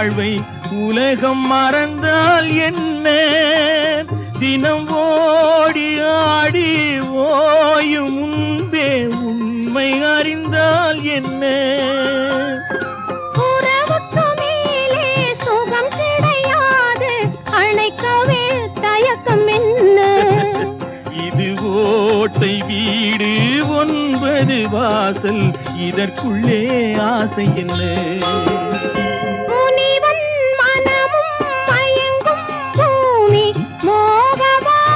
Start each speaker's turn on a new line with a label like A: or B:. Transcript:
A: வாழ்வை உலகம் மறந்தால் என்ன? தினம் ஓடி ஆடி ஓயும் முன்பே உண்மை அறிந்தால் என்ன?
B: உறவுக்கு மேலே சுகம் கிடையாது, அணைக்கவே தயக்கம் என்ன?
A: இது ஓட்டை வீடு 9 வாசல், இதற்குள்ளே ஆசை என்ன?